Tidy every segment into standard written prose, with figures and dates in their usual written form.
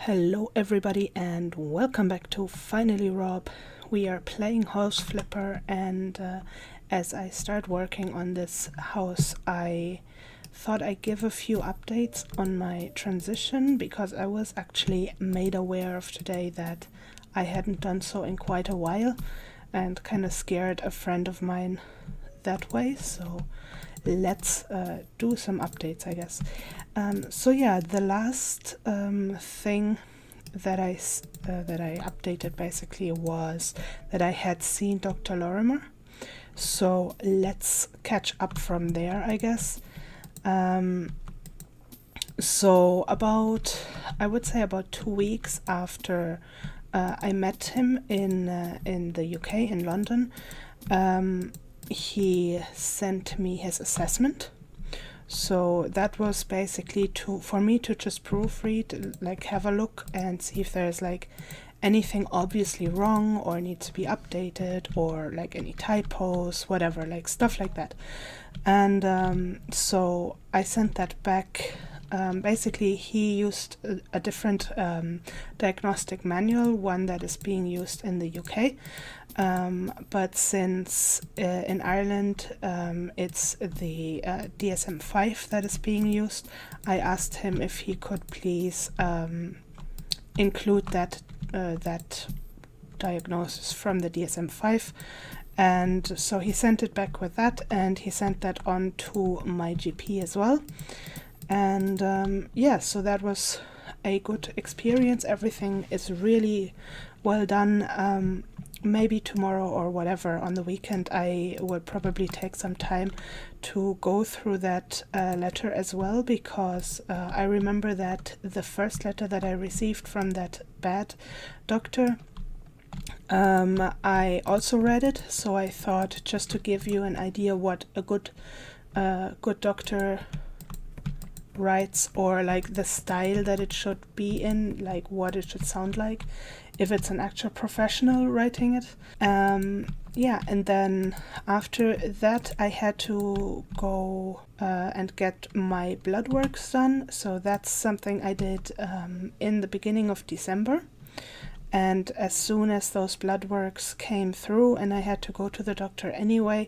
Hello everybody and welcome back to Finally Rob. We are playing House Flipper, and as I start working on this house I thought I'd give a few updates on my transition, because I was actually made aware of today that I hadn't done so in quite a while and kind of scared a friend of mine that way. So let's do some updates, I guess. So yeah, the last thing that I updated basically was that I had seen Dr. Lorimer. So let's catch up from there, I guess. So I would say about 2 weeks after I met him in the UK, in London, he sent me his assessment. So that was basically for me to just proofread, like have a look and see if there's like anything obviously wrong or needs to be updated, or like any typos, whatever, like stuff like that. And so I sent that back. Basically he used a different diagnostic manual, one that is being used in the UK. But since in Ireland it's the DSM-5 that is being used, I asked him if he could please include that diagnosis from the DSM-5. And so he sent it back with that, and he sent that on to my GP as well. And yeah, so that was a good experience. Everything is really well done. Maybe tomorrow or whatever on the weekend I will probably take some time to go through that letter as well, because I remember that the first letter that I received from that bad doctor, I also read it. So I thought, just to give you an idea what a good doctor writes, or like the style that it should be in, like what it should sound like if it's an actual professional writing it. Yeah, and then after that I had to go and get my blood works done. So that's something I did in the beginning of December. And as soon as those blood works came through and I had to go to the doctor anyway,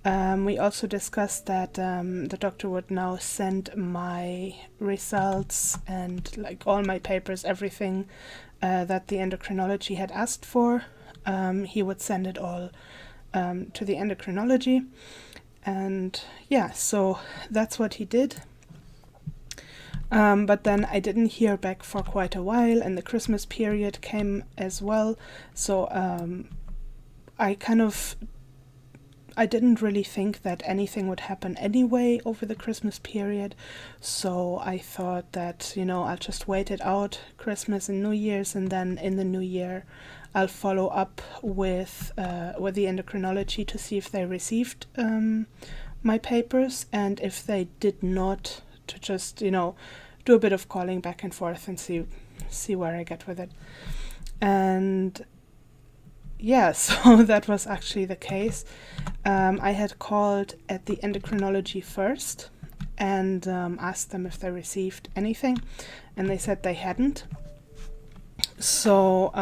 we also discussed that the doctor would now send my results and like all my papers, everything that the endocrinology had asked for. He would send it all to the endocrinology. And yeah, so that's what he did. But then I didn't hear back for quite a while, and the Christmas period came as well. So I didn't really think that anything would happen anyway over the Christmas period. So I thought that, I'll just wait it out, Christmas and New Year's, and then in the new year I'll follow up with the endocrinology to see if they received my papers, and if they did not, to just, do a bit of calling back and forth and see where I get with it. And yeah, so that was actually the case. I had called at the endocrinology first and asked them if they received anything, and they said they hadn't. So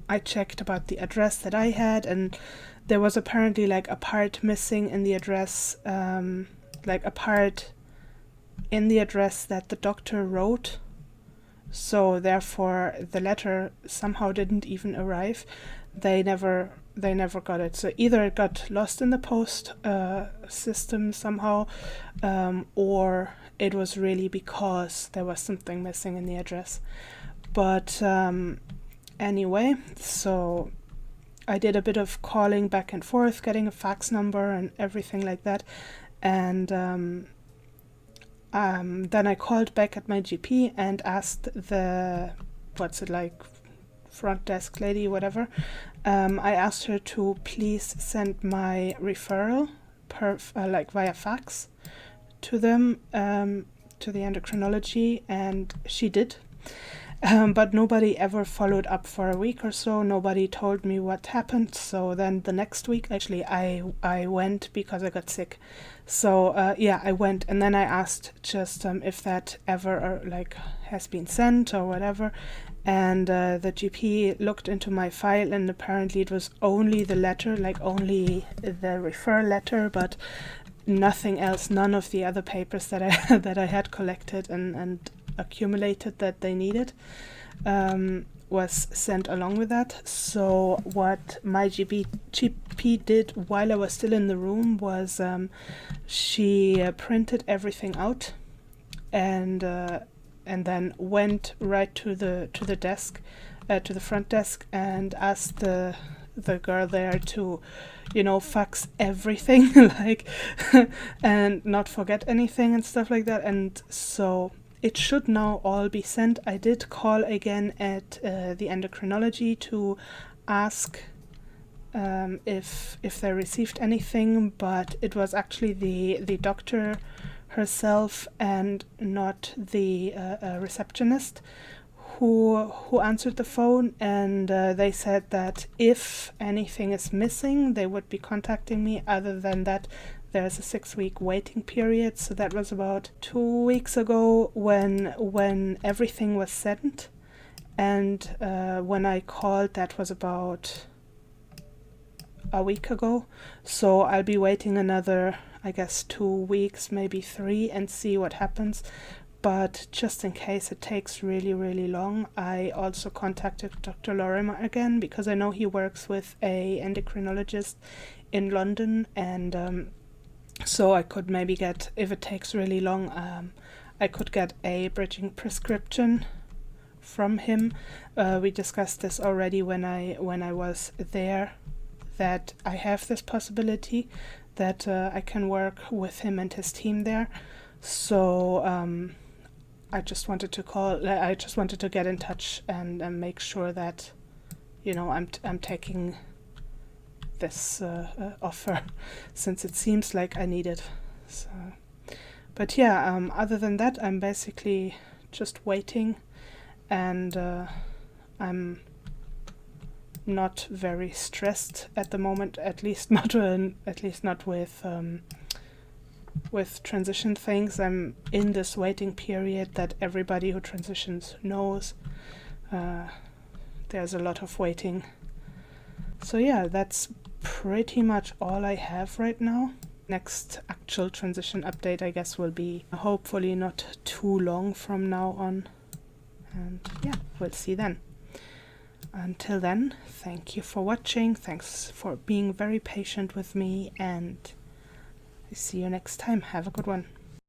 I checked about the address that I had, and there was apparently like a part missing in the address, like a part in the address that the doctor wrote. So therefore the letter somehow didn't even arrive. They never got it. So either it got lost in the post system somehow, or it was really because there was something missing in the address. But anyway, so I did a bit of calling back and forth, getting a fax number and everything like that. And then I called back at my GP and asked the, front desk lady, whatever. I asked her to please send my referral via fax to them, to the endocrinology, and she did. But nobody ever followed up for a week or so. Nobody told me what happened. So then the next week, actually, I went because I got sick. So yeah, I went, and then I asked just if that ever like has been sent or whatever. And the GP looked into my file, and apparently it was only the letter, like only the refer letter, but nothing else. None of the other papers that I that I had collected and accumulated that they needed was sent along with that. So what my GP did while I was still in the room was she printed everything out and then went right to the desk, to the front desk, and asked the girl there to, you know, fax everything, like, and not forget anything and stuff like that. And so it should now all be sent. I did call again at the endocrinology to ask if they received anything, but it was actually the doctor herself and not the receptionist who answered the phone, and they said that if anything is missing, they would be contacting me. Other than that, there's a 6-week waiting period. So that was about 2 weeks ago when everything was sent, and when I called, that was about a week ago. So I'll be waiting another, I guess, 2 weeks, maybe 3, and see what happens. But just in case it takes really, really long, I also contacted Dr. Lorimer again, because I know he works with a endocrinologist in London, and so I could maybe get, if it takes really long, I could get a bridging prescription from him. We discussed this already when I was there, that I have this possibility that I can work with him and his team there. So I just wanted to get in touch and make sure that, you know, I'm taking this offer, since it seems like I need it. So, but yeah, other than that, I'm basically just waiting, and I'm not very stressed at the moment, at least not with transition things. I'm in this waiting period that everybody who transitions knows. There's a lot of waiting. So yeah, that's pretty much all I have right now. Next actual transition update, I guess, will be hopefully not too long from now on. And yeah, we'll see then. Until then, thank you for watching. Thanks for being very patient with me, and I see you next time. Have a good one.